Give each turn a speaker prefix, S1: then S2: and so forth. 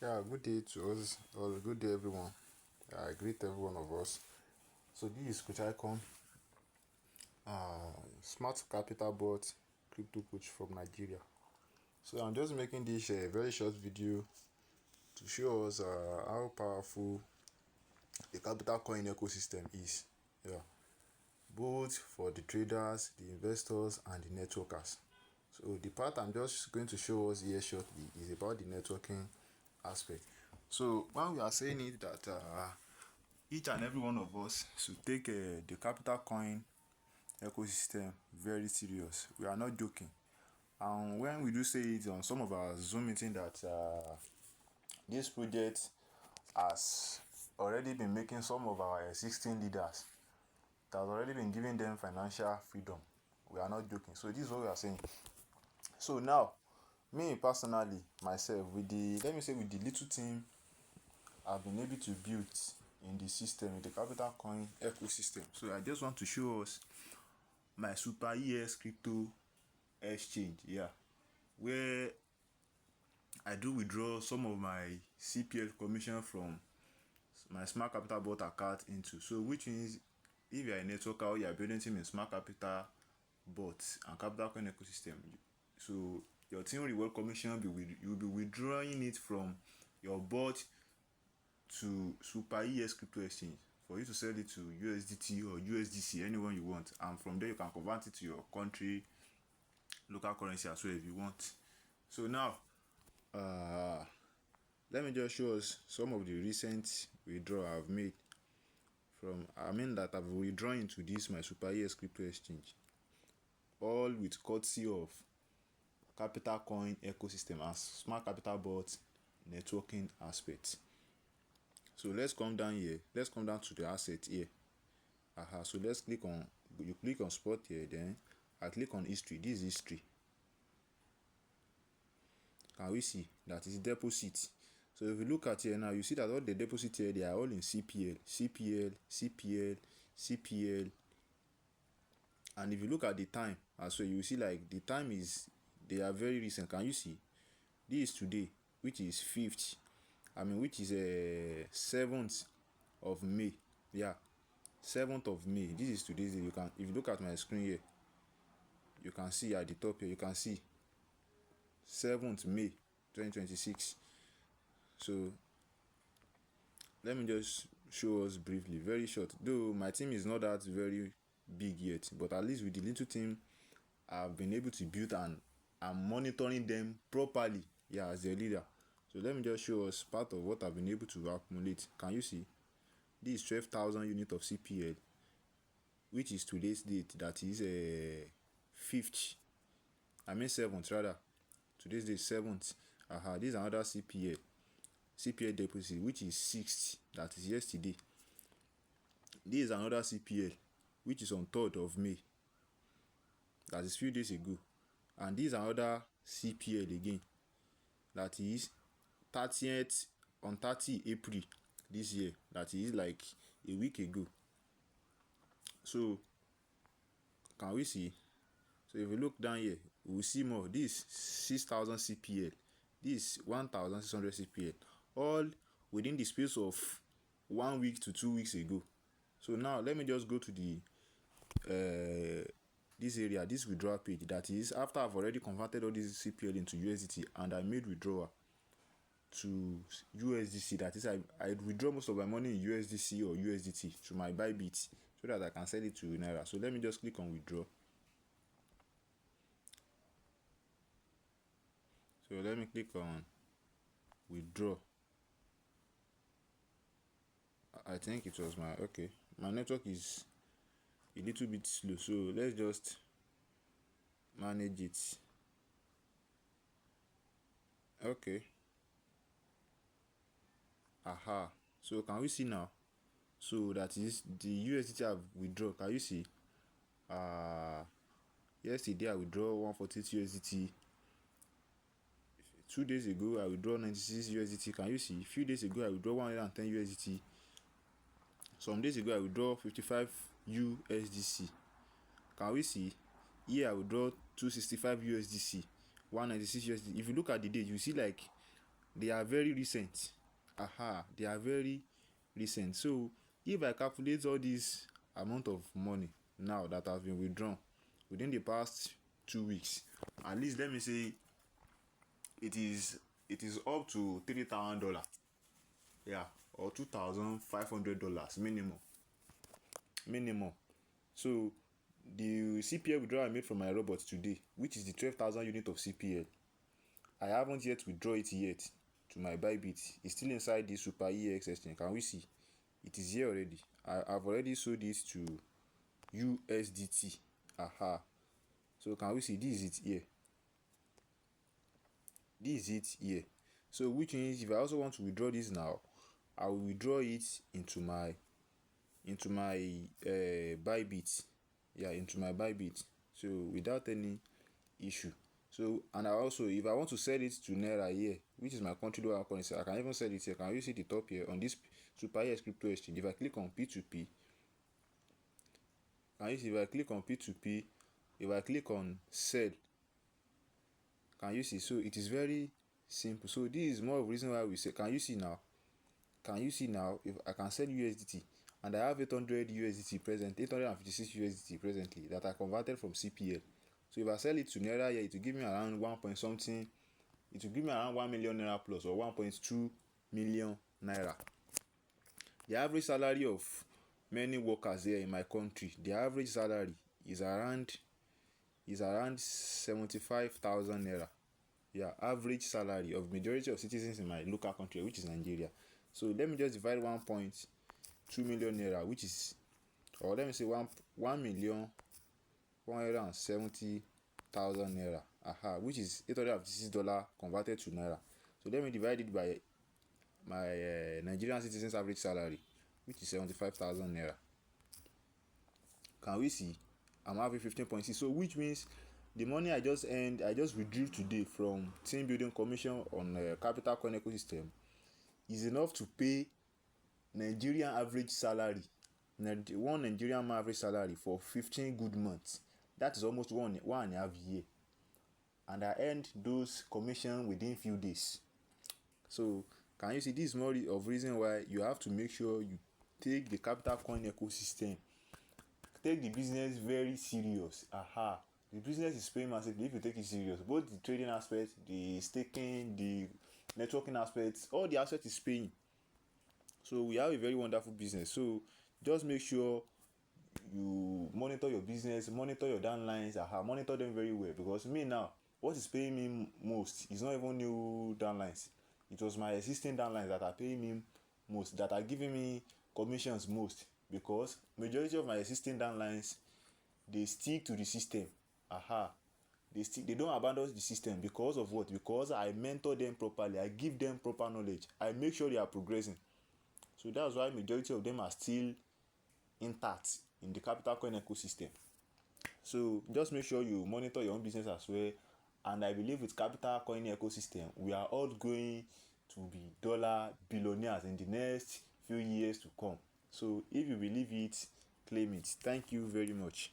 S1: Yeah, good day to us, or good day everyone. I greet every one of us. So this is Coach Icon, smart capital bot crypto coach from Nigeria. So I'm just making this a very short video to show us how powerful the capital coin ecosystem is. Yeah, both for the traders, the investors, and the networkers. So the part I'm just going to show us here shortly is about the networking aspect. So when we are saying it that each and every one of us should take the capital coin ecosystem very serious. We are not joking. And when we do say it on some of our Zoom meeting that this project has already been making some of our existing leaders, that has already been giving them financial freedom. We are not joking. So this is what we are saying. So now, me personally, myself, with the little team I've been able to build in the system, in the capital coin ecosystem. So I just want to show us my Super ES crypto exchange, yeah, where I do withdraw some of my CPL commission from my smart capital bot account into. So which means if you are a networker or you are building team in smart capital bot and capital coin ecosystem, so your team reward commission you'll be withdrawing it from your bot to Super ES crypto exchange for you to sell it to USDT or USDC, anyone you want, and from there you can convert it to your country local currency as well if you want. So now let me just show us some of the recent withdrawal I've made from that I've withdrawn into this my Super ES crypto exchange, all with courtesy of capital coin ecosystem and smart capital bot networking aspect. So let's come down here. Let's come down to the asset here. So let's click on, you click on spot here, then I click on history. This is history. Can we see that is deposit? So if you look at here now, you see that all the deposit here, they are all in CPL, CPL, CPL, CPL. And if you look at the time as well, you see like the time is, they are very recent. Can you see? This is today, which is 5th, which is 7th of May. Yeah, 7th of May. This is today's day. You can, if you look at my screen here, you can see at the top here, you can see 7th May 2026. So let me just show us briefly, very short. Though my team is not that very big yet, but at least with the little team I've been able to build, and I'm monitoring them properly, yeah, as their leader. So let me just show us part of what I've been able to accumulate. Can you see? This is 12,000 units of CPL, which is today's date, that is 5th, 7th rather. Today's date 7th. This is another CPL deposit, which is 6th, that is yesterday. This is another CPL, which is on 3rd of May, that is few days ago. And this is another CPL again, that is 30th, on 30 April this year, that is like a week ago. So can we see? So if we look down here, we will see more. This 6,000 CPL, this 1,600 CPL, all within the space of 1 week to 2 weeks ago. So now let me just go to the this area, this withdrawal page, that is after I've already converted all these CPL into USDT and I made withdrawal to USDC. That is, I withdraw most of my money in USDC or USDT to my Bybit so that I can sell it to Naira. So let me just click on withdraw. So let me click on withdraw. I think it was my network is a little bit slow, so let's just manage it. Okay. So can we see now? So that is the USDT I've withdrawn. Can you see? Yesterday I withdraw 148 USDT. 2 days ago I withdraw 96 USDT. Can you see? A few days ago I withdraw 110 USDT. Some days ago I withdraw 55 USDC. Can we see? Here I withdraw 265 USDC, 196 USDC. If you look at the date, you see like they are very recent. They are very recent. So if I calculate all this amount of money now that has been withdrawn within the past 2 weeks, at least let me say it is up to $3,000, yeah, or $2,500 minimum. So the CPL withdrawal I made from my robot today, which is the 12,000 unit of CPL, I haven't yet withdraw it yet to my Bybit. It's still inside the Super EX exchange. Can we see? It is here already. I've already sold it to USDT. So can we see? This is it here. This is it here. So which means if I also want to withdraw this now, I will withdraw it into my Bybit. Yeah, into my Bybit. So without any issue. So, and I also, if I want to sell it to Naira here, which is my country dollar currency, I can even sell it here. Can you see the top here on this Super EX crypto exchange? If I click on P2P, can you see? If I click on P2P, if I click on sell, can you see? So it is very simple. So this is more of a reason why we say, can you see now? Can you see now? If I can sell USDT and I have 800 USDT present, 856 USDT presently that I converted from CPL. So if I sell it to Naira here, it will give me around 1 point something. It will give me around 1 million Naira plus, or 1.2 million Naira. The average salary of many workers here in my country, the average salary is around 75,000 Naira. Yeah, average salary of majority of citizens in my local country, which is Nigeria. So let me just divide 1.2 million Naira, which is, or let me say 1,170,000 Naira, which is $856 converted to Naira. So let me divide it by my Nigerian citizens average salary, which is 75,000 Naira. Can we see? I'm having 15.6. So which means the money I just earned, I just withdrew today from team building commission on capital coin ecosystem, is enough to pay Nigerian average salary, one Nigerian average salary for 15 good months. That is almost one and a half year, and I earned those commission within few days. So can you see? This is more of reason why you have to make sure you take the capital coin ecosystem, take the business very serious. The business is paying massively if you take it serious. Both the trading aspect, the staking, the networking aspects, all the aspect is paying. So we have a very wonderful business. So just make sure you monitor your business, monitor your downlines, monitor them very well. Because me now, what is paying me most is not even new downlines. It was my existing downlines that are paying me most, that are giving me commissions most. Because majority of my existing downlines, they stick to the system. They don't abandon the system. Because of what? Because I mentor them properly, I give them proper knowledge, I make sure they are progressing. So that's why majority of them are still intact in the capital coin ecosystem. So just make sure you monitor your own business as well. And I believe with capital coin ecosystem, we are all going to be dollar billionaires in the next few years to come. So if you believe it, claim it. Thank you very much.